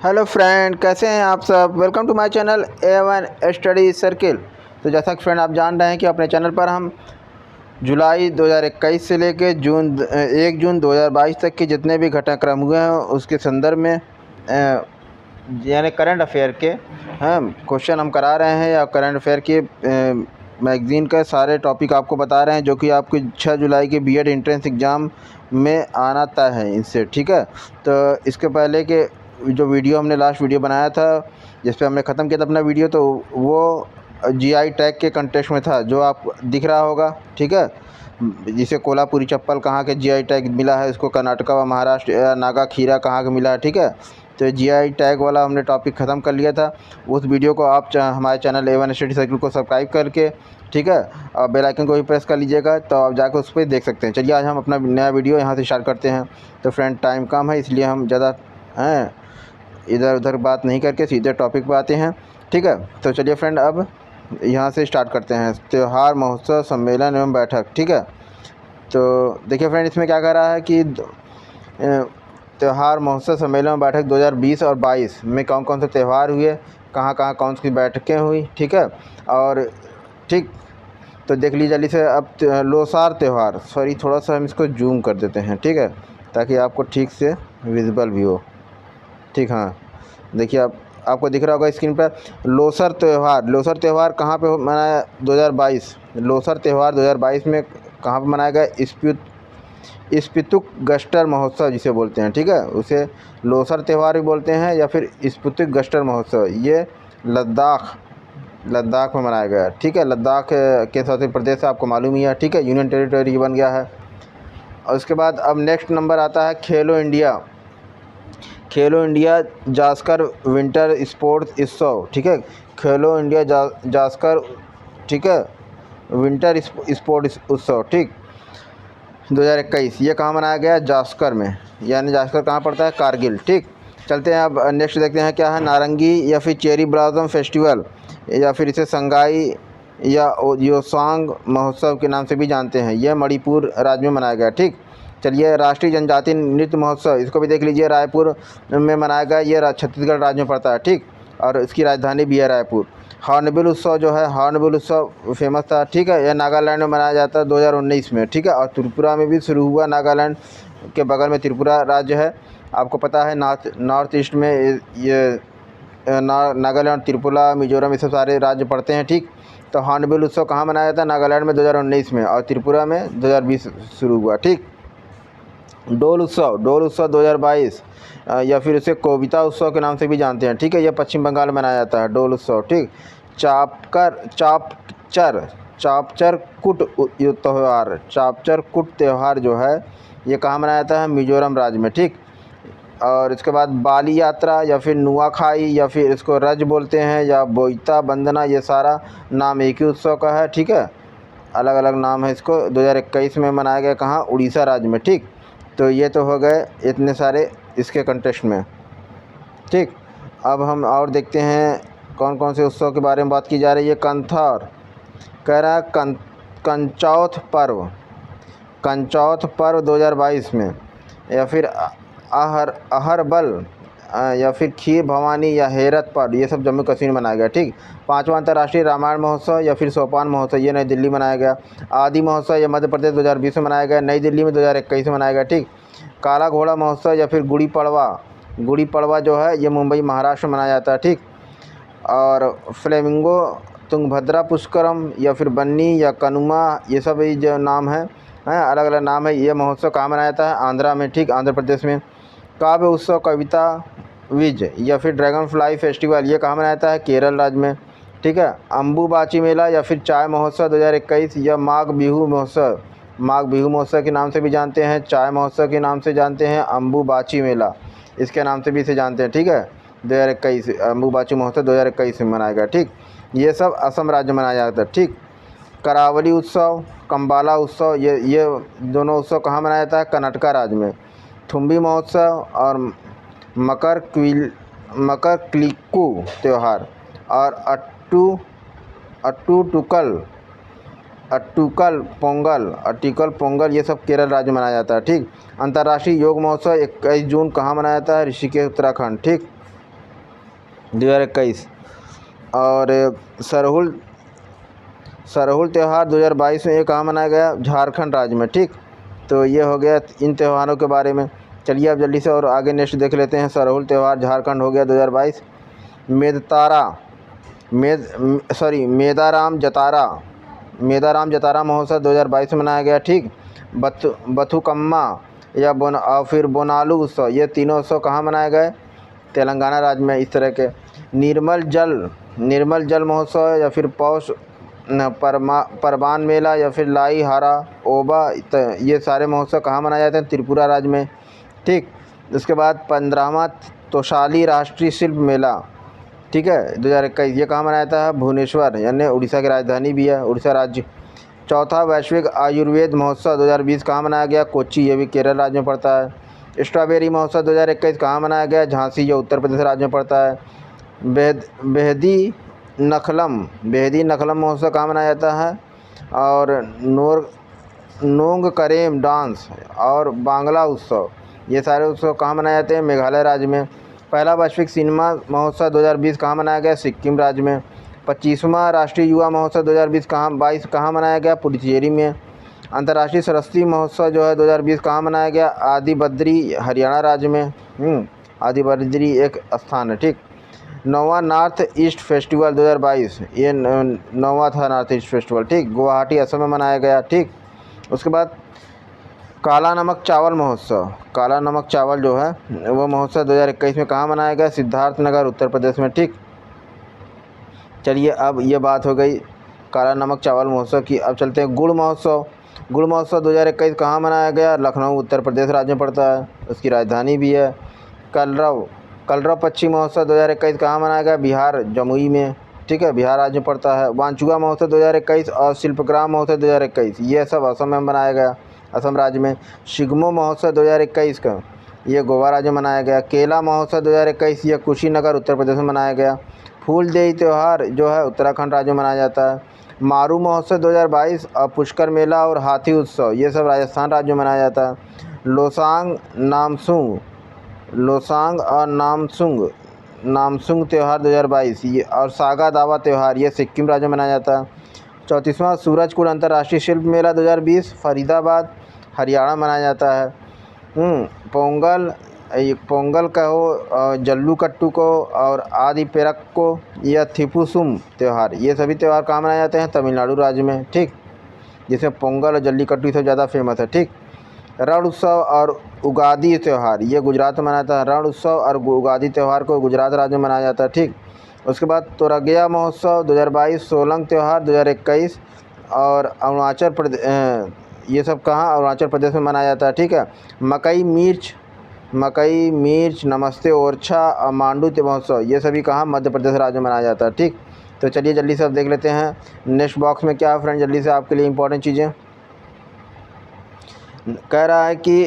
Hello friend, कैसे हैं आप सब। Welcome to my channel A1 study circle. तो जैसा कि फ्रेंड आप जान रहे हैं कि अपने चैनल पर हम जुलाई 2021 से लेकर 1 जून 2022 तक के जितने भी घटनाक्रम हुए हैं उसके संदर्भ में यानी करंट अफेयर के क्वेश्चन हम करा रहे हैं, या करंट अफेयर के मैगज़ीन का सारे टॉपिक आपको बता रहे हैं जो कि आपके 6 जुलाई के बीएड एंट्रेंस एग्ज़ाम में आना तय है इससे। ठीक है, तो इसके पहले के जो वीडियो हमने लास्ट वीडियो बनाया था जिस पे हमने ख़त्म किया था अपना वीडियो, तो वो जीआई टैग के कंटेस्ट में था जो आप दिख रहा होगा। ठीक है, जिसे कोल्हापुरी चप्पल कहाँ के जीआई टैग मिला है, इसको कर्नाटका व महाराष्ट्र या नागा खीरा कहाँ का मिला है। ठीक है, तो जीआई टैग वाला हमने टॉपिक ख़त्म कर लिया था। उस वीडियो को आप हमारे चैनल A1 स्टडी सर्किल को सब्सक्राइब करके, ठीक है, और बेल आइकन को भी प्रेस कर लीजिएगा, तो आप जाकर उस पर देख सकते हैं। चलिए आज हम अपना नया वीडियो यहाँ से स्टार्ट करते हैं। तो फ्रेंड टाइम कम है इसलिए हम ज़्यादा इधर उधर बात नहीं करके सीधे टॉपिक पर आते हैं। ठीक है, तो चलिए फ्रेंड अब यहाँ से स्टार्ट करते हैं। त्यौहार महोत्सव सम्मेलन एवं बैठक। ठीक है, तो देखिए फ्रेंड इसमें क्या कह रहा है कि त्यौहार महोत्सव सम्मेलन एवं बैठक 2020 और 22 में कौन कौन से त्यौहार हुए, कहाँ कहाँ कौन सी बैठकें हुई। ठीक है, और ठीक तो देख लीजिए जल्दी से। अब लोसार त्यौहार, सॉरी थोड़ा सा हम इसको जूम कर देते हैं, ठीक है, ताकि आपको ठीक से विजिबल भी हो। ठीक, हाँ देखिए आपको दिख रहा होगा स्क्रीन पर लोसर त्यौहार। लोसर त्यौहार कहाँ पे मनाया? 2022। लोसर त्यौहार 2022 में कहाँ पे मनाया गया? स्पितुक गस्टर महोत्सव जिसे बोलते हैं। ठीक है, उसे लोसर त्यौहार भी बोलते हैं या फिर स्पितुक गस्टर महोत्सव। ये लद्दाख में मनाया गया। ठीक है, लद्दाख के स्वतंत्र प्रदेश से आपको मालूम ही है। ठीक है, यूनियन टेरिटरी बन गया है। और उसके बाद अब नेक्स्ट नंबर आता है खेलो इंडिया। खेलो इंडिया जास्कर विंटर स्पोर्ट्स उत्सव। ठीक है, खेलो इंडिया जास्कर, ठीक है, विंटर स्पोर्ट्स उत्सव, ठीक, 2021। ये कहाँ मनाया गया? जास्कर में, यानी जास्कर कहाँ पड़ता है? कारगिल। ठीक, चलते हैं अब नेक्स्ट देखते हैं क्या है। नारंगी या फिर चेरी ब्लॉसम फेस्टिवल, या फिर इसे संगाई या योसांग महोत्सव के नाम से भी जानते हैं। यह मणिपुर राज्य में मनाया गया। ठीक, चलिए राष्ट्रीय जनजातीय नृत्य महोत्सव, इसको भी देख लीजिए, रायपुर में मनाया गया। ये छत्तीसगढ़ राज्य में पड़ता है। ठीक, और इसकी राजधानी भी है रायपुर। हॉर्नबिल उत्सव जो है, हॉर्नबिल उत्सव फेमस था। ठीक है, यह नागालैंड में मनाया जाता है 2019 में। ठीक है, और त्रिपुरा में भी शुरू हुआ। नागालैंड के बगल में त्रिपुरा राज्य है, आपको पता है। नॉर्थ ईस्ट में ये नागालैंड, त्रिपुरा, मिजोरम, ये सब सारे राज्य पड़ते हैं। ठीक, तो हॉर्नबिल उत्सव कहाँ मनाया जाता है? नागालैंड में 2019 में, और त्रिपुरा में 2020 शुरू हुआ। ठीक, डोल उत्सव 2022, या फिर इसे कोविता उत्सव के नाम से भी जानते हैं। ठीक है, यह पश्चिम बंगाल में मनाया जाता है, डोल उत्सव। ठीक, चापचर कुट त्यौहार, चापचर कुट त्यौहार जो है ये कहाँ मनाया जाता है? मिजोरम राज्य में। ठीक, और इसके बाद बाली यात्रा या फिर नुआखाई, या फिर इसको रज बोलते हैं, या बोईता बंदना, ये सारा नाम एक ही उत्सव का है। ठीक है, अलग अलग नाम है इसको। 2021 में मनाया गया कहाँ? उड़ीसा राज्य में। ठीक, तो ये तो हो गए इतने सारे इसके कंटेस्ट में। ठीक, अब हम और देखते हैं कौन कौन से उत्सव के बारे में बात की जा रही है। कंथार कह रहा है कंचौथ पर्व, कंचौथ पर्व 2022 में, या फिर अहरबल, या फिर खीर भवानी या हेरत पर्व, ये सब जम्मू कश्मीर में मनाया गया। ठीक, 5वां अंतर्राष्ट्रीय रामायण महोत्सव या फिर सोपान महोत्सव, ये नई दिल्ली मनाया गया। आदि महोत्सव ये मध्य प्रदेश 2020 में मनाया गया, नई दिल्ली में 2021 में मनाया गया। ठीक, काला घोड़ा महोत्सव या फिर गुड़ी पड़वा जो है ये मुंबई महाराष्ट्र में मनाया जाता है। ठीक, और फ्लेमिंगो तुंगभद्रा पुष्करम या फिर बन्नी या कनुमा, ये सब ही जो नाम है अलग अलग नाम है। ये महोत्सव कहाँ मनाया जाता है? आंध्रा में। ठीक, आंध्र प्रदेश में। काव्य उत्सव, कविता विज या फिर ड्रैगन फ्लाई फेस्टिवल, ये कहाँ मनाया जाता है? केरल राज्य में। ठीक है, अम्बुबाची मेला या फिर चाय महोत्सव 2021, या माघ बिहू महोत्सव के नाम से भी जानते हैं, चाय महोत्सव के नाम से जानते हैं, अम्बुबाची मेला इसके नाम से भी इसे जानते हैं। ठीक है, 2021 अम्बुबाची महोत्सव 2021 में मनाया गया। ठीक, ये सब असम राज्य में मनाया जाता है। ठीक, करावली उत्सव, कंबाला उत्सव, ये दोनों उत्सव कहाँ मनाया जाता है? कर्नाटका राज्य में। थुम्बी महोत्सव और मकर क्लिक्कू त्यौहार, और अट्टुकल पोंगल, ये सब केरल राज्य में मनाया जाता है। ठीक, अंतर्राष्ट्रीय योग महोत्सव 21 जून कहाँ मनाया जाता है? ऋषिकेश, उत्तराखंड। ठीक, 2021। और सरहुल त्यौहार 2022 में ये कहाँ मनाया गया? झारखंड राज्य में, ठीक। तो ये हो गया इन त्योहारों के बारे में। चलिए अब जल्दी से और आगे नेक्स्ट देख लेते हैं। सरहुल त्यौहार झारखंड हो गया 2022। मेदाराम जतारा महोत्सव 2022 में मनाया गया, ठीक। बथुकम्मा या फिर बोनालू उत्सव, ये तीनों उत्सव कहाँ मनाए गए? तेलंगाना राज्य में। इस तरह के निर्मल जल महोत्सव या फिर पौष परबान मेला या फिर लाई हारा ओबा, ये सारे महोत्सव कहाँ मनाए जाते हैं? त्रिपुरा राज्य में, ठीक। उसके बाद 15वां तोशाली राष्ट्रीय शिल्प मेला, ठीक है, 2021, ये कहाँ मनाया जाता है? भुवनेश्वर, यानी उड़ीसा की राजधानी भी है, उड़ीसा राज्य। चौथा वैश्विक आयुर्वेद महोत्सव 2020 कहाँ मनाया गया? कोच्चि, ये भी केरल राज्य में पड़ता है। स्ट्रॉबेरी महोत्सव 2021 कहाँ मनाया गया? झांसी, ये उत्तर प्रदेश राज्य में पड़ता है। बेहदी नखलम महोत्सव कहाँ मनाया जाता है? और नोंग करेम डांस और बांग्ला उत्सव, ये सारे उत्सव कहाँ मनाए जाते हैं? मेघालय राज्य में। पहला वैश्विक सिनेमा महोत्सव 2020 कहाँ मनाया गया? सिक्किम राज्य में। 25वां राष्ट्रीय युवा महोत्सव 2022 कहाँ मनाया गया? पुडुचेरी में। अंतर्राष्ट्रीय सरस्वती महोत्सव जो है 2020 कहाँ मनाया गया? आदि बद्री, हरियाणा राज्य में। आदि बद्री एक स्थान है, ठीक। 9वां नॉर्थ ईस्ट फेस्टिवल 2022, ये 9वां था नॉर्थ ईस्ट फेस्टिवल, ठीक, गुवाहाटी असम में मनाया गया, ठीक। उसके बाद काला नमक चावल जो है वो महोत्सव 2021 में कहाँ मनाया गया? सिद्धार्थनगर, उत्तर प्रदेश में, ठीक। चलिए अब ये बात हो गई काला नमक चावल महोत्सव की। अब चलते हैं गुड़ महोत्सव 2021 कहाँ मनाया गया? लखनऊ, उत्तर प्रदेश राज्य में पड़ता है, उसकी राजधानी भी है। कलरव पक्षी महोत्सव 2021 कहाँ मनाया गया? बिहार, जमुई में, ठीक है, बिहार राज्य में पड़ता है। वांचुआ महोत्सव 2021 और शिल्पग्राम महोत्सव 2021, ये सब असम में मनाया गया, असम राज्य में। शिग्मो महोत्सव 2021 का ये गोवा राज्य में मनाया गया। केला महोत्सव 2021 ये कुशीनगर, उत्तर प्रदेश में मनाया गया। फूलदेई त्यौहार जो है उत्तराखंड राज्य में मनाया जाता है। मारू महोत्सव 2022 और पुष्कर मेला और हाथी उत्सव, ये सब राजस्थान राज्य में मनाया जाता है। लोसांग और नामसूंग त्यौहार 2022 ये, और सागा दावा त्यौहार ये सिक्किम राज्य में मनाया जाता है। 34वां सूरजकुंड अंतर्राष्ट्रीय शिल्प मेला 2020 फरीदाबाद, हरियाणा मनाया जाता है। पोंगल कहो, जल्लूकट्टू को और आदि पेरक को या थिपुसुम त्यौहार, ये सभी त्यौहार कहाँ मनाए जाते हैं? तमिलनाडु राज्य में, ठीक, जिसमें पोंगल और जल्लीकट्टू से ज़्यादा फेमस है, ठीक। रण उत्सव और उगादी त्यौहार ये गुजरात में मनाता है। रण उत्सव और उगादी त्यौहार को गुजरात राज्य में मनाया जाता है, ठीक। उसके बाद तोरगिया महोत्सव 2022, सोलंग त्यौहार 2021 और अरुणाचल प्रदेश, ये सब कहाँ? अरुणाचल प्रदेश में मनाया जाता है, ठीक है। मकई मिर्च नमस्ते ओरछा और मांडू महोत्सव, ये सभी कहाँ? मध्य प्रदेश राज्य में मनाया जाता है, ठीक। तो चलिए जल्दी से अब देख लेते हैं नेक्स्ट बॉक्स में क्या है फ्रेंड, जल्दी से आपके लिए इंपॉर्टेंट चीज़ें। कह रहा है कि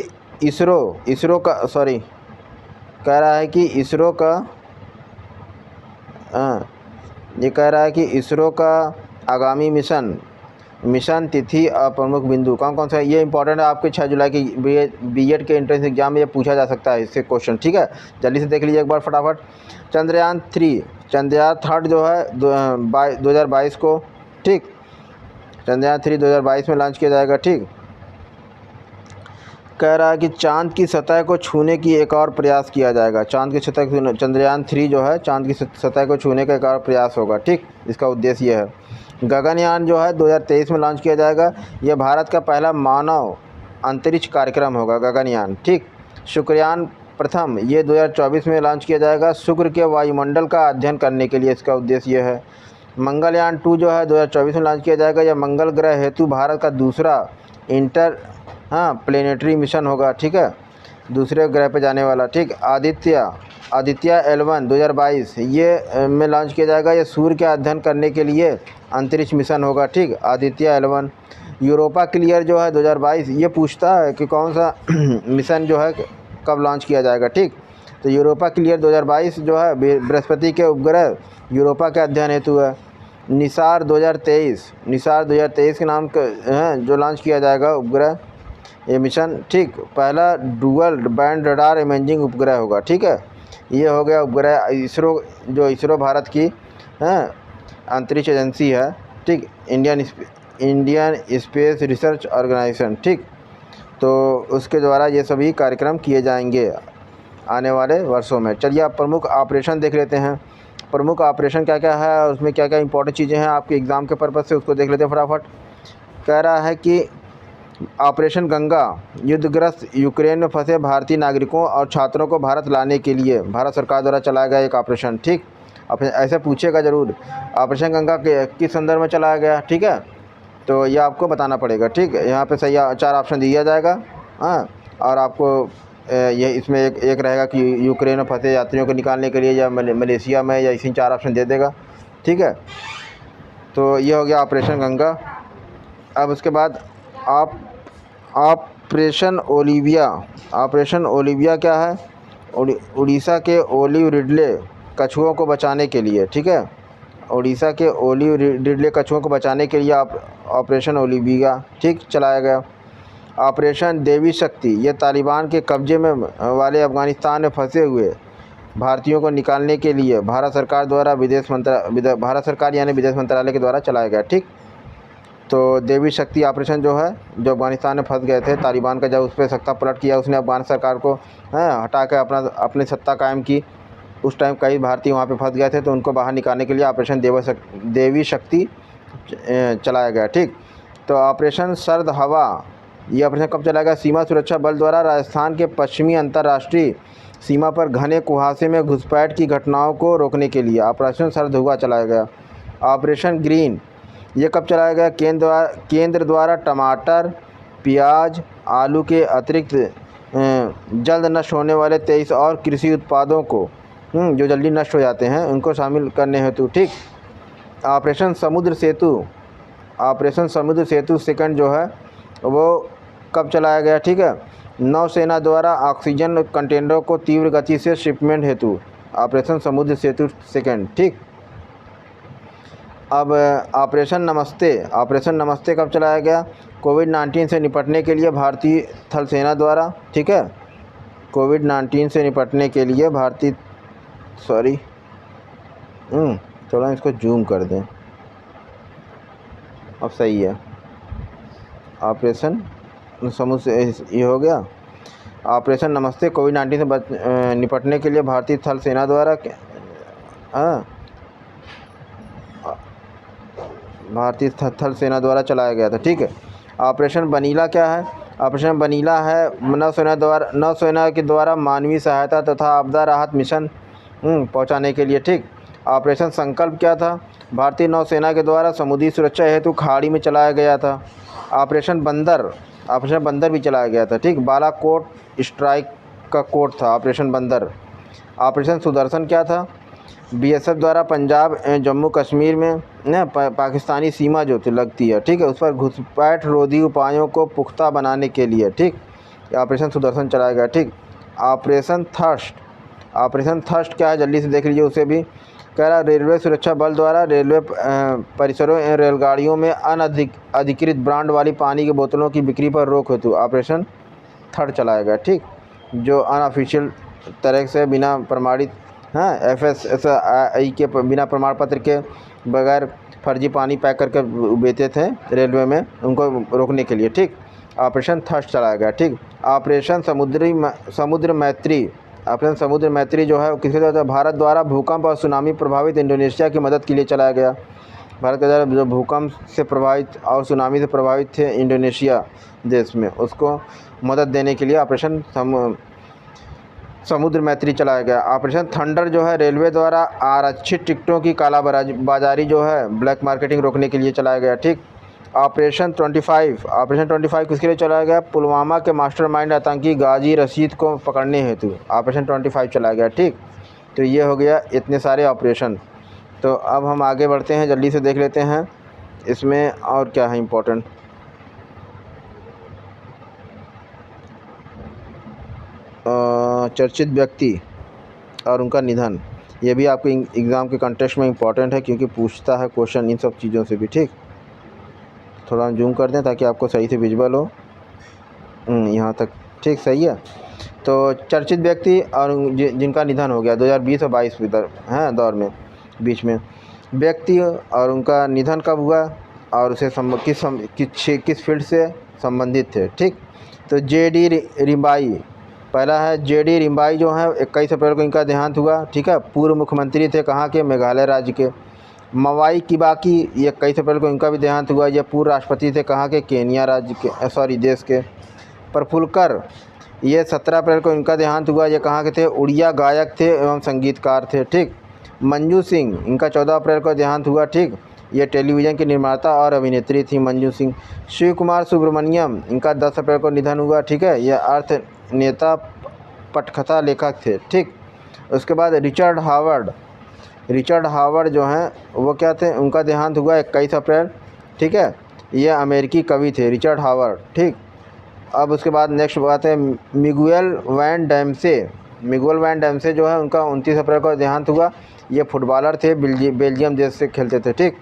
इसरो का आगामी मिशन तिथि और प्रमुख बिंदु कौन कौन सा है? ये इंपॉर्टेंट है, आपके 6 जुलाई की बीएड के एंट्रेंस एग्जाम में ये पूछा जा सकता है इससे क्वेश्चन, ठीक है। जल्दी से देख लीजिए एक बार फटाफट। चंद्रयान 3 जो है 2022 को, ठीक, चंद्रयान 3 2022 में लॉन्च किया जाएगा, ठीक। कह रहा है कि चांद की सतह को छूने की एक और प्रयास किया जाएगा। चंद्रयान 3 जो है चांद की सतह को छूने का एक और प्रयास होगा, ठीक, इसका उद्देश्य ये है। गगनयान जो है 2023 में लॉन्च किया जाएगा, यह भारत का पहला मानव अंतरिक्ष कार्यक्रम होगा, गगनयान, ठीक। शुक्रयान प्रथम ये 2024 में लॉन्च किया जाएगा, शुक्र के वायुमंडल का अध्ययन करने के लिए, इसका उद्देश्य यह है। मंगलयान 2 जो है 2024 में लॉन्च किया जाएगा, यह मंगल ग्रह हेतु भारत का दूसरा प्लेनेटरी मिशन होगा, ठीक है, दूसरे ग्रह पे जाने वाला, ठीक। आदित्य L1 2022 ये में लॉन्च किया जाएगा, ये सूर्य का अध्ययन करने के लिए अंतरिक्ष मिशन होगा, ठीक, आदित्य L1। यूरोपा क्लियर जो है 2022 ये पूछता है कि कौन सा मिशन जो है कब लॉन्च किया जाएगा, ठीक। तो यूरोपा क्लियर 2022 जो है बृहस्पति के उपग्रह यूरोपा के अध्ययन हेतु है। निसार 2023 के नाम का जो लॉन्च किया जाएगा उपग्रह, ये मिशन, ठीक, पहला डुअल बैंड रडार इमेजिंग उपग्रह होगा, ठीक है। ये हो गया उपग्रह इसरो, जो इसरो भारत की अंतरिक्ष एजेंसी है, ठीक, इंडियन स्पेस रिसर्च ऑर्गेनाइजेशन, ठीक। तो उसके द्वारा ये सभी कार्यक्रम किए जाएंगे आने वाले वर्षों में। चलिए आप प्रमुख ऑपरेशन देख लेते हैं। प्रमुख ऑपरेशन क्या क्या है और उसमें क्या क्या इंपॉर्टेंट चीज़ें हैं आपके एग्ज़ाम के पर्पज़ से, उसको देख लेते हैं फटाफट। कह रहा है कि ऑपरेशन गंगा, युद्धग्रस्त यूक्रेन में फंसे भारतीय नागरिकों और छात्रों को भारत लाने के लिए भारत सरकार द्वारा चलाया गया एक ऑपरेशन, ठीक। अब ऐसे पूछेगा ज़रूर, ऑपरेशन गंगा के किस संदर्भ में चलाया गया, ठीक है, तो ये आपको बताना पड़ेगा, ठीक। यहाँ पे सही 4 ऑप्शन दिया जाएगा, हाँ। और आपको ये इसमें एक रहेगा कि यूक्रेन में फंसे यात्रियों को निकालने के लिए या मलेशिया में, या इसी 4 ऑप्शन दे देगा, ठीक है। तो ये हो गया ऑपरेशन गंगा। अब उसके बाद ऑपरेशन ओलिविया। ऑपरेशन ओलिविया क्या है? उड़ीसा के ओलिव रिडले कछुओं को बचाने के लिए, ठीक है, उड़ीसा के ओलिव रिडले कछुओं को बचाने के लिए ऑपरेशन ओलिविया, ठीक, चलाया गया। ऑपरेशन देवी शक्ति, ये तालिबान के कब्जे में वाले अफ़गानिस्तान में फंसे हुए भारतीयों को निकालने के लिए भारत सरकार द्वारा भारत सरकार यानी विदेश मंत्रालय के द्वारा चलाया गया, ठीक। तो देवी शक्ति ऑपरेशन जो है, जो अफ़गानिस्तान में फंस गए थे, तालिबान का जब उस पर सत्ता पलट किया, उसने अफ़गान सरकार को हटा कर अपनी सत्ता कायम की। उस टाइम कई भारतीय वहाँ पे फंस गए थे, तो उनको बाहर निकालने के लिए ऑपरेशन देवी शक्ति चलाया गया, ठीक। तो ऑपरेशन सर्द हवा, ये ऑपरेशन कब चलाया गया? सीमा सुरक्षा बल द्वारा राजस्थान के पश्चिमी अंतर्राष्ट्रीय सीमा पर घने कुहासे में घुसपैठ की घटनाओं को रोकने के लिए ऑपरेशन सर्द हवा चलाया गया। ऑपरेशन ग्रीन, ये कब चलाया गया? केंद्र द्वारा टमाटर, प्याज, आलू के अतिरिक्त जल्द नष्ट होने वाले 23 और कृषि उत्पादों को, जो जल्दी नष्ट हो जाते हैं, उनको शामिल करने हेतु, ठीक। ऑपरेशन समुद्र सेतु, ऑपरेशन समुद्र सेतु सेकंड जो है वो कब चलाया गया, ठीक है? नौसेना द्वारा ऑक्सीजन कंटेनरों को तीव्र गति से शिपमेंट हेतु ऑपरेशन समुद्र सेतु सेकंड, ठीक। अब ऑपरेशन नमस्ते कब चलाया गया? कोविड-19 से निपटने के लिए भारतीय थल सेना द्वारा, ठीक है, कोविड-19 से निपटने के लिए थोड़ा इसको जूम कर दें, अब सही है। ऑपरेशन समुद्र से ये हो गया। ऑपरेशन नमस्ते कोविड-19 से निपटने के लिए भारतीय थल सेना द्वारा भारतीय थल सेना द्वारा चलाया गया था, ठीक है। ऑपरेशन बनीला क्या है? ऑपरेशन बनीला है नौसेना के द्वारा मानवीय सहायता तथा आपदा राहत मिशन पहुंचाने के लिए, ठीक। ऑपरेशन संकल्प क्या था? भारतीय नौसेना के द्वारा समुद्री सुरक्षा हेतु खाड़ी में चलाया गया था। ऑपरेशन बंदर भी चलाया गया था, ठीक। बालाकोट स्ट्राइक का कोड था ऑपरेशन बंदर। ऑपरेशन सुदर्शन क्या था? बीएसएफ द्वारा पंजाब जम्मू कश्मीर में पाकिस्तानी सीमा जो लगती है, ठीक है, उस पर घुसपैठ रोधी उपायों को पुख्ता बनाने के लिए, ठीक, ऑपरेशन सुदर्शन चलाया गया, ठीक। ऑपरेशन थर्स्ट क्या है? जल्दी से देख लीजिए उसे भी। कह रहा रेलवे सुरक्षा बल द्वारा रेलवे परिसरों एवं रेलगाड़ियों में अधिकृत ब्रांड वाली पानी की बोतलों की बिक्री पर रोक हेतु ऑपरेशन थर्ड चलाया गया, ठीक। जो अनऑफिशियल तरह से बिना प्रमाणित FSSAI के बिना प्रमाण पत्र के बगैर फर्जी पानी पैक करके बेचते थे रेलवे में, उनको रोकने के लिए, ठीक, ऑपरेशन थर्स्ट चलाया गया, ठीक। ऑपरेशन समुद्र मैत्री जो है किसके द्वारा? भारत द्वारा भूकंप और सुनामी प्रभावित इंडोनेशिया की मदद के लिए चलाया गया। भारत के द्वारा जो भूकंप से प्रभावित और सुनामी से प्रभावित थे इंडोनेशिया देश में, उसको मदद देने के लिए ऑपरेशन समुद्र मैत्री चलाया गया। ऑपरेशन थंडर जो है रेलवे द्वारा आरक्षित टिकटों की कालाबाजारी जो है ब्लैक मार्केटिंग रोकने के लिए चलाया गया, ठीक। ऑपरेशन 25 किसके लिए चलाया गया? पुलवामा के मास्टरमाइंड आतंकी गाजी रशीद को पकड़ने हेतु ऑपरेशन 25 चलाया गया, ठीक। तो ये हो गया इतने सारे ऑपरेशन। तो अब हम आगे बढ़ते हैं, जल्दी से देख लेते हैं इसमें और क्या है इम्पोर्टेंट। चर्चित व्यक्ति और उनका निधन, ये भी आपके एग्ज़ाम के कंटेक्स्ट में इम्पॉर्टेंट है, क्योंकि पूछता है क्वेश्चन इन सब चीज़ों से भी, ठीक। थोड़ा जूम कर दें ताकि आपको सही से विजुअल हो, यहाँ तक, ठीक, सही है। तो चर्चित व्यक्ति और जिनका निधन हो गया 2020 और 22 दौर में बीच में व्यक्ति और उनका निधन कब हुआ और उसे किस फील्ड से संबंधित थे। ठीक, तो जेडी रिम्बाई पहला है। जेडी रिम्बाई जो है 21 अप्रैल को इनका देहांत हुआ। ठीक है, पूर्व मुख्यमंत्री थे कहाँ के, मेघालय राज्य के। मवाई किबाकी ये 21 अप्रैल को इनका भी देहांत हुआ। ये पूर्व राष्ट्रपति थे कहाँ के, केनिया राज्य के, देश के। प्रफुल्लकर ये 17 अप्रैल को इनका देहांत हुआ। ये कहाँ के थे, उड़िया गायक थे एवं संगीतकार थे। ठीक, मंजू सिंह इनका 14 अप्रैल को देहांत हुआ। ठीक, ये टेलीविज़न की निर्माता और अभिनेत्री थी मंजू सिंह। शिव कुमार सुब्रमण्यम इनका 10 अप्रैल को निधन हुआ। ठीक है, यह अर्थ नेता पटकथा लेखक थे। ठीक, उसके बाद रिचर्ड हावर्ड जो हैं वो क्या थे, उनका देहांत हुआ 21 अप्रैल। ठीक है, ये अमेरिकी कवि थे रिचर्ड हावर्ड। ठीक, अब उसके बाद नेक्स्ट बात है मिगुएल वैन डैम्से जो है उनका 29 अप्रैल को देहांत हुआ। ये फुटबॉलर थे, बेल्जियम देश से खेलते थे। ठीक,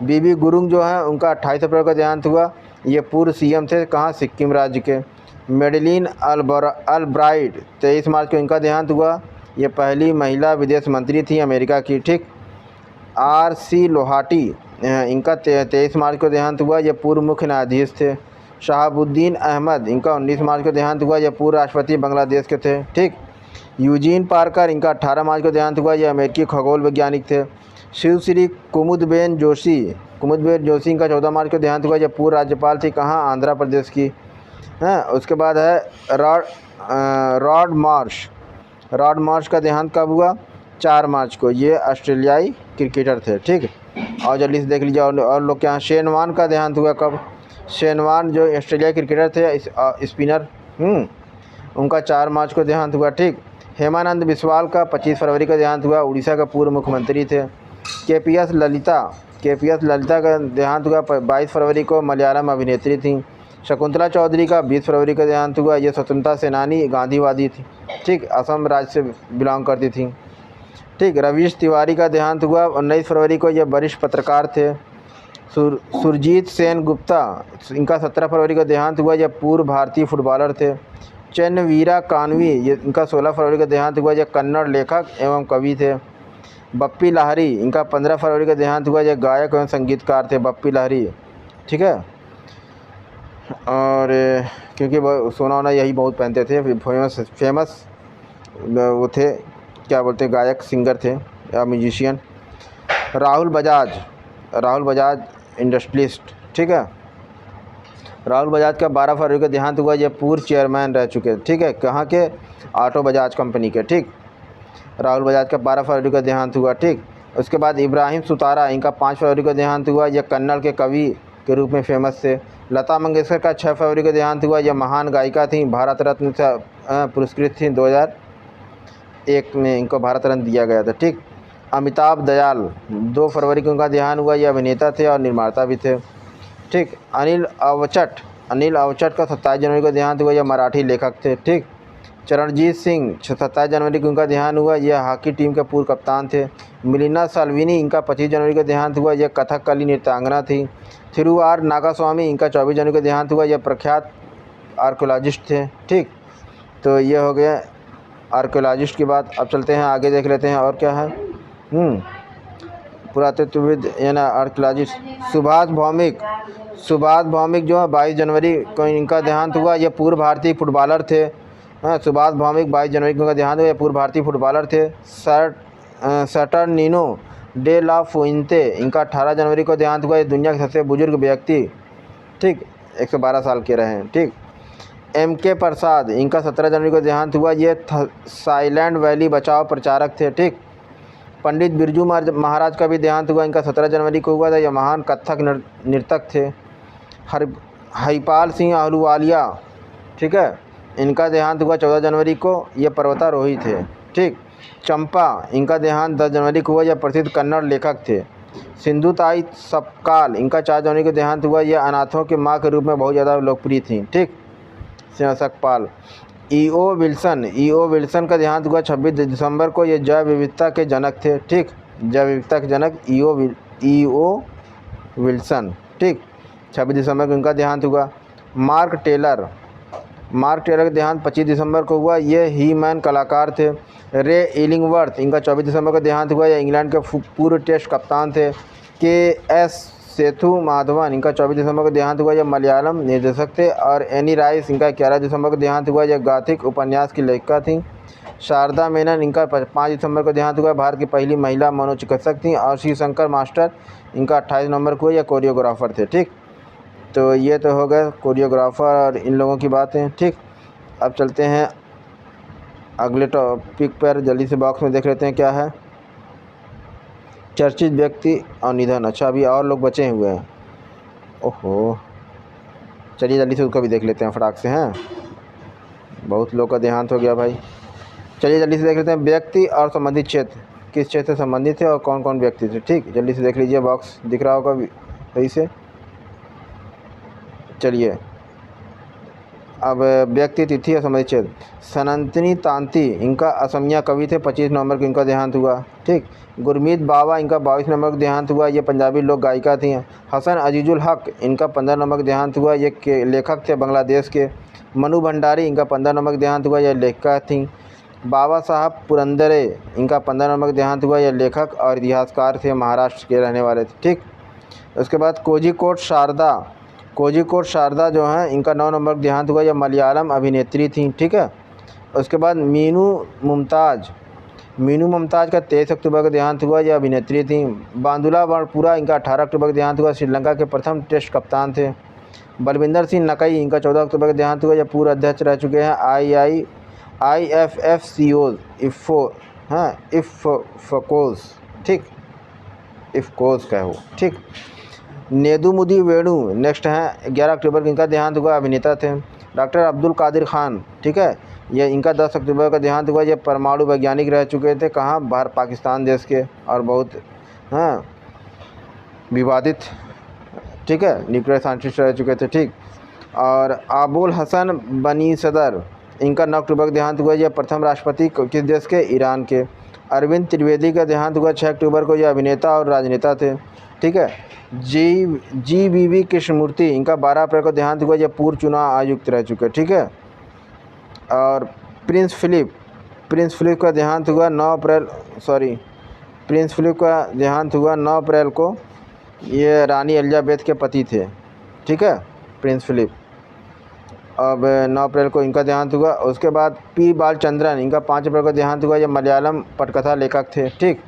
बीबी गुरुंग जो है उनका 28 अप्रैल को देहांत हुआ। ये पूर्व सीएम थे कहाँ, सिक्किम राज्य के। मेडेलिन अल्ब्राइट 23 मार्च को इनका देहांत हुआ। ये पहली महिला विदेश मंत्री थी अमेरिका की। ठीक, आर.सी. लोहाटी इनका 23 मार्च को देहांत हुआ। ये पूर्व मुख्य न्यायाधीश थे। शहाबुद्दीन अहमद इनका 19 मार्च को देहांत हुआ। ये पूर्व राष्ट्रपति बांग्लादेश के थे। ठीक, यूजीन पार्कर इनका 18 मार्च को देहांत हुआ। ये अमेरिकी खगोल वैज्ञानिक थे। शिवश्री कुमुदबेन जोशी इनका 14 मार्च को देहांत हुआ। ये पूर्व राज्यपाल थी कहाँ, आंध्र प्रदेश की। हैं, उसके बाद है रॉड मार्श का देहांत कब हुआ, 4 मार्च को। ये ऑस्ट्रेलियाई क्रिकेटर थे। ठीक, और जल्दी से देख लीजिए और लोग क्या। शेन वॉर्न का देहांत हुआ कब, शेन वॉर्न जो ऑस्ट्रेलियाई क्रिकेटर थे, स्पिनर, उनका 4 मार्च को देहांत हुआ। ठीक, हेमानंद बिस्वाल का 25 फरवरी को देहांत हुआ, उड़ीसा का पूर्व मुख्यमंत्री थे। केपीएस ललिता का देहांत हुआ 22 फरवरी को, मलयालम अभिनेत्री थी। शकुंतला चौधरी का 20 फरवरी को देहांत हुआ। ये स्वतंत्रता सेनानी गांधीवादी थी। ठीक, असम राज्य से बिलोंग करती थी। ठीक, रवीश तिवारी का देहांत हुआ 19 फरवरी को। ये वरिष्ठ पत्रकार थे। सुरजीत सेन गुप्ता इनका 17 फरवरी को देहांत हुआ। ये पूर्व भारतीय फुटबॉलर थे। चन्नवीरा कानवी ये इनका 16 फरवरी को देहांत हुआ। ये कन्नड़ लेखक एवं कवि थे। बप्पी लाहिरी इनका 15 फरवरी को देहांत हुआ। ये गायक एवं संगीतकार थे बप्पी लाहिरी। ठीक है, और क्योंकि वो सोना वोना यही बहुत पहनते थे, फेमस वो थे, क्या बोलते हैं, गायक सिंगर थे या म्यूजिशियन। राहुल बजाज इंडस्ट्रियलिस्ट। ठीक है, राहुल बजाज का 12 फरवरी को देहांत हुआ। ये पूर्व चेयरमैन रह चुके। ठीक है, कहाँ के, ऑटो बजाज कंपनी के। ठीक, राहुल बजाज का 12 फरवरी को देहांत हुआ। ठीक, उसके बाद इब्राहिम सुतारा इनका 5 फरवरी को देहांत हुआ। यह कन्नड़ के कवि के रूप में फेमस थे। लता मंगेशकर का 6 फरवरी को देहांत हुआ। यह महान गायिका थी, भारत रत्न से पुरस्कृत थी। 2001 में इनको भारत रत्न दिया गया था। ठीक, अमिताभ दयाल 2 फरवरी को उनका देहांत हुआ। ये अभिनेता थे और निर्माता भी थे। ठीक, अनिल अवचट का 27 जनवरी को देहांत हुआ। यह मराठी लेखक थे। ठीक, चरणजीत सिंह 27 जनवरी को उनका देहांत हुआ। यह हॉकी टीम के पूर्व कप्तान थे। मिलिना साल्विनी इनका 25 जनवरी को देहांत हुआ। यह कथकली नृत्यांगना थी। थिरुआर नागास्वामी इनका 24 जनवरी को देहांत हुआ। यह प्रख्यात आर्कोलॉजिस्ट थे। ठीक, तो ये हो गया आर्कोलॉजिस्ट की बात। अब चलते हैं आगे, देख लेते हैं और क्या है। पुरातत्वविद यानी आर्कोलॉजिस्ट सुभाष भौमिक जो है 22 जनवरी को इनका देहांत हुआ। ये पूर्व भारतीय फुटबॉलर थे। सुभाष भौमिक 22 जनवरी को इनका देहांत हुआ। ये पूर्व भारतीय फुटबॉलर थे। सैटर्निनो डे ला फुइंते इनका 18 जनवरी को देहांत हुआ। ये दुनिया के सबसे बुजुर्ग व्यक्ति, ठीक, 112 साल के रहे हैं। ठीक, M.K. प्रसाद इनका 17 जनवरी को देहांत हुआ। ये साइलेंट वैली बचाओ प्रचारक थे। ठीक, पंडित बिरजू महाराज का भी देहांत हुआ। इनका 17 जनवरी को हुआ था। यह महान कथक नर्तक थे। हरिपाल सिंह अहलूवालिया, ठीक है, इनका देहांत हुआ 14 जनवरी को। ये पर्वतारोही थे। ठीक, चंपा इनका देहांत 10 जनवरी को हुआ। यह प्रसिद्ध कन्नड़ लेखक थे। सिंधुताई सपकाल इनका 4 जनवरी को देहांत हुआ। यह अनाथों के माँ के रूप में बहुत ज़्यादा लोकप्रिय थी। ठीक, सकपाल। E.O. विल्सन का देहांत हुआ 26 दिसंबर को। ये जैव विविधता के जनक थे। ठीक, जैव विविधता के जनक E.O. विल्सन। ठीक, 26 दिसंबर को इनका देहांत हुआ। मार्क मार्क टेलर का देहांत 25 दिसंबर को हुआ, ये ही मैन कलाकार थे। रे इलिंगवर्थ, इनका 24 दिसंबर को देहांत हुआ, ये इंग्लैंड के पूर्व टेस्ट कप्तान थे। के एस सेथु माधवन, इनका 24 दिसंबर को देहांत हुआ, ये मलयालम निर्देशक थे। और एनी राइस, इनका 11 दिसंबर को देहांत हुआ, यह गॉथिक उपन्यास की लेखिका थी। शारदा मेनन, इनका 5 दिसंबर को देहांत हुआ, भारत की पहली महिला मनोचिकित्सक थी। और शिवशंकर मास्टर, इनका 28 नवंबर को, यह कोरियोग्राफर थे। ठीक, तो ये तो हो गए कोरियोग्राफर और इन लोगों की बातें। ठीक, अब चलते हैं अगले टॉपिक पर, जल्दी से बॉक्स में देख लेते हैं क्या है। चर्चित व्यक्ति और निधन। अच्छा, अभी और लोग बचे हुए हैं। ओहो, चलिए जल्दी से उसका भी देख लेते हैं फटाक से। हैं, बहुत लोग का देहांत हो गया भाई। चलिए जल्दी से देख लेते हैं व्यक्ति और संबंधित क्षेत्र, किस क्षेत्र से संबंधित थे और कौन कौन व्यक्ति थे। ठीक, जल्दी से देख लीजिए, बॉक्स दिख रहा होगा सही से। चलिए, अब व्यक्ति, तिथि और संबंधित क्षेत्र। सनंतनी तांती, इनका असमिया कवि थे, 25 नवंबर को इनका देहांत हुआ। ठीक, गुरमीत बाबा, इनका 22 नवंबर को देहांत हुआ, ये पंजाबी लोक गायिका थी। हसन अजीजुल हक, इनका 15 नवंबर को देहांत हुआ, ये लेखक थे बांग्लादेश के। मनु भंडारी, इनका 15 नवंबर को देहांत हुआ, यह लेखिका थी। बाबा साहब पुरंदरे, इनका 15 नवंबर को देहांत हुआ, यह लेखक और इतिहासकार थे, महाराष्ट्र के रहने वाले थे। ठीक, उसके बाद कोझिकोड शारदा जो हैं, इनका 9 नवंबर को देहांत हुआ, यह मलयालम अभिनेत्री थी। ठीक है, उसके बाद मीनू मुमताज़ का 23 अक्टूबर को देहांत हुआ, यह अभिनेत्री थी। बांदुला वर्णपुरा, इनका 18 अक्टूबर को देहांत हुआ, श्रीलंका के प्रथम टेस्ट कप्तान थे। बलविंदर सिंह नकई, इनका 14 अक्टूबर को देहांत हुआ, यह पूर्व अध्यक्ष रह चुके हैं इफ़कोज़। ठीक, इफ़कोज़ का हो। ठीक, नेदुमुदी वेणु नेक्स्ट हैं, 11 अक्टूबर को इनका देहांत हुआ, अभिनेता थे। डॉक्टर अब्दुल कादिर खान, ठीक है, ये इनका 10 अक्टूबर का देहांत हुआ, ये परमाणु वैज्ञानिक रह चुके थे। कहाँ, बाहर पाकिस्तान देश के, और बहुत विवादित, ठीक है, न्यूक्लियर साइंटिस्ट रह चुके थे। ठीक, और अबुल हसन बनी सदर, इनका 9 अक्टूबर को देहांत हुआ, यह प्रथम राष्ट्रपति किस देश के, ईरान के। अरविंद त्रिवेदी का देहांत हुआ 6 अक्टूबर को, यह अभिनेता और राजनेता थे। ठीक है, जी.वी.वी. कृष्णमूर्ति, इनका 12 अप्रैल को देहांत हुआ, यह पूर्व चुनाव आयुक्त रह चुके। ठीक है, और प्रिंस फिलिप का देहांत हुआ 9 अप्रैल को, ये रानी एलिजाबेथ के पति थे। ठीक है, प्रिंस फिलिप, अब 9 अप्रैल को इनका देहांत हुआ। उसके बाद पी बालचंद्रन, इनका 5 अप्रैल को देहांत हुआ, ये मलयालम पटकथा लेखक थे। ठीक,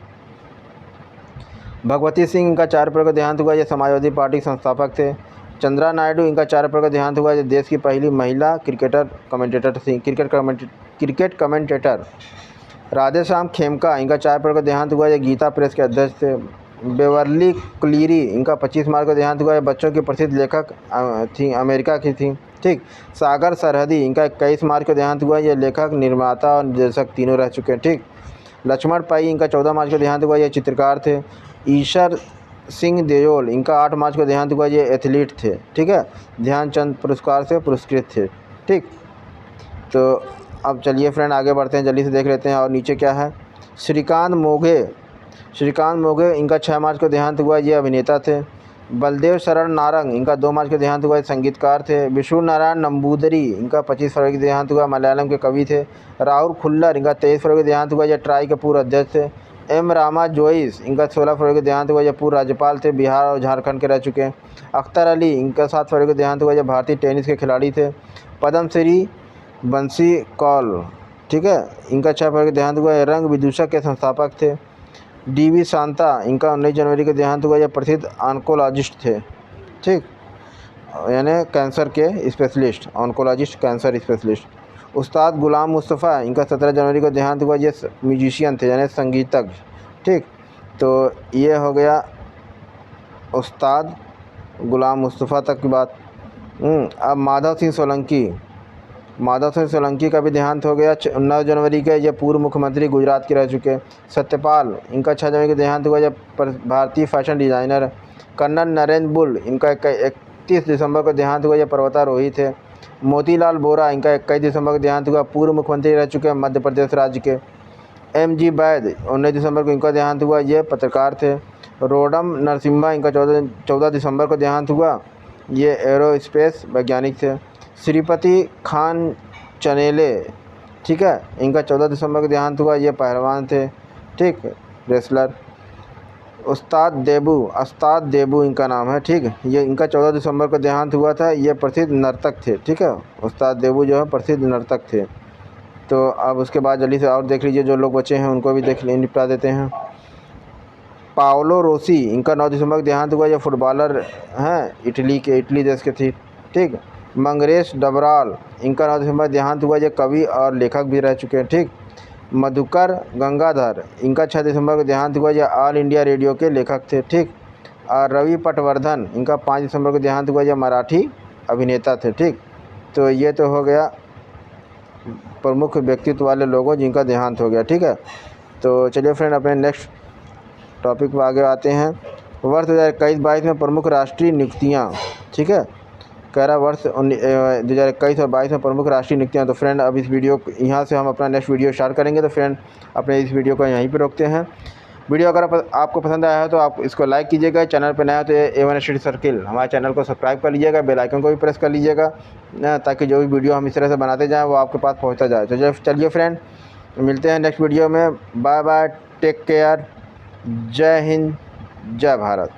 भगवती सिंह, इनका 4 अप्रैल को देहांत हुआ, ये समाजवादी पार्टी के संस्थापक थे। चंद्रा नायडू, इनका 4 अप्रैल को देहांत हुआ, ये देश की पहली महिला क्रिकेट कमेंटेटर। राधेश्याम खेमका, इनका 4 अप्रैल को देहांत हुआ, ये गीता प्रेस के अध्यक्ष थे। बेवर्ली क्लीरी, इनका 25 मार्च को देहांत हुआ, ये बच्चों की प्रसिद्ध लेखक थी, अमेरिका की थी। ठीक, सागर सरहदी, इनका 21 मार्च को देहांत हुआ, ये लेखक, निर्माता और निर्देशक तीनों रह चुके हैं। ठीक, लक्ष्मण पई, इनका 14 मार्च को देहांत हुआ, ये चित्रकार थे। ईशर सिंह देओल, इनका 8 मार्च को देहांत हुआ, ये एथलीट थे। ठीक है, ध्यानचंद पुरस्कार से पुरस्कृत थे। ठीक, तो अब चलिए फ्रेंड आगे बढ़ते हैं, जल्दी से देख लेते हैं और नीचे क्या है। श्रीकांत मोघे, इनका 6 मार्च को देहांत हुआ, ये अभिनेता थे। बलदेव शरण नारंग, इनका 2 मार्च को देहांत हुआ, संगीतकार थे। विष्णु नारायण नंबूदरी, इनका 25 फरवरी को देहांत हुआ, मलयालम के कवि थे। राहुल खुल्लर, इनका 23 फरवरी को देहांत हुआ, ये ट्राई के पूर्व अध्यक्ष थे। एम रामा जोइस, इनका 16 फरवरी को देहांत हुआ, ये पूर्व राज्यपाल थे, बिहार और झारखंड के रह चुके हैं। अख्तर अली, इनका 7 फरवरी को देहांत हुआ, ये भारतीय टेनिस के खिलाड़ी थे। पद्मश्री बंसी कौल, ठीक है, इनका 6 फरवरी को देहांत हुआ, ये रंग विदूषक के संस्थापक थे। डी.वी. शांता, इनका 19 जनवरी को देहांत हुआ, ये प्रसिद्ध ऑन्कोलॉजिस्ट थे। ठीक, यानी कैंसर के specialist, oncologist, cancer specialist. Ustad Ghulam Mustafa, इनका 17 जनवरी को देहांत हुआ, ये म्यूजिशियन थे, यानी संगीतज्ञ। ठीक, तो ये हो गया उस्ताद गुलाम मुस्तफ़ा तक की बात। अब माधव सिंह सोलंकी का भी देहांत हो गया 9 जनवरी के, ये पूर्व मुख्यमंत्री गुजरात के रह चुके। सत्यपाल, इनका 6 जनवरी को देहांत हुआ, ये भारतीय fashion designer. Colonel Narendra Bull, इनका 31 दिसंबर को देहांत हुआ, ये पर्वतारोही थे। मोतीलाल बोरा, इनका 21 दिसंबर को देहांत हुआ, पूर्व मुख्यमंत्री रह चुके हैं मध्य प्रदेश राज्य के। M.G. वैद, 19 दिसंबर को इनका देहांत हुआ, ये पत्रकार थे। रोडम नरसिम्हा, इनका 14 दिसंबर को देहांत हुआ, ये एरोस्पेस वैज्ञानिक थे। श्रीपति खान चनेले, ठीक है, इनका 14 दिसंबर को देहांत हुआ। ये पहलवान थे, ठीक, रेसलर। उस्ताद देबू इनका नाम है, ठीक। ये इनका 14 दिसंबर को देहांत हुआ था। ये प्रसिद्ध नर्तक थे, ठीक है। उस्ताद देबू जो है प्रसिद्ध नर्तक थे। तो अब उसके बाद जल्दी से और देख लीजिए, जो लोग बचे हैं उनको भी निपटा देते हैं। पाओलो रोसी, इनका 9 दिसंबर को देहांत हुआ। ये फुटबॉलर हैं, इटली देश के थे, ठीक। मंगरेश डबराल, इनका 9 दिसंबर को देहांत हुआ। ये कवि और लेखक भी रह चुके हैं, ठीक। मधुकर गंगाधर, इनका 6 दिसंबर को देहांत हुआ। यह ऑल इंडिया रेडियो के लेखक थे, ठीक। और रवि पटवर्धन, इनका 5 दिसंबर को देहांत हुआ। यह मराठी अभिनेता थे, ठीक। तो ये तो हो गया प्रमुख व्यक्तित्व वाले लोगों जिनका देहांत हो गया, ठीक है। तो चलिए फ्रेंड, अपने नेक्स्ट टॉपिक पर आगे आते हैं। वर्ष 2021-22 में प्रमुख राष्ट्रीय नियुक्तियाँ, ठीक है। कह रहा वर्ष 2021 और 22 में प्रमुख राष्ट्रीय नियुक्तियाँ। तो फ्रेंड, अब इस वीडियो यहाँ से हम अपना नेक्स्ट वीडियो स्टार्ट करेंगे। तो फ्रेंड, अपने इस वीडियो को यहीं पे रोकते हैं। वीडियो अगर आपको पसंद आया है तो आप इसको लाइक कीजिएगा। चैनल पर नया है तो A1 स्टडी सर्किल हमारे चैनल को सब्सक्राइब कर लीजिएगा। बेल आइकन को भी प्रेस कर लीजिएगा, ताकि जो भी वीडियो हम इस तरह से बनाते जाएँ वो आपके पास पहुँचता जाए। तो चलिए फ्रेंड, मिलते हैं नेक्स्ट वीडियो में। बाय बाय, टेक केयर, जय हिंद, जय भारत।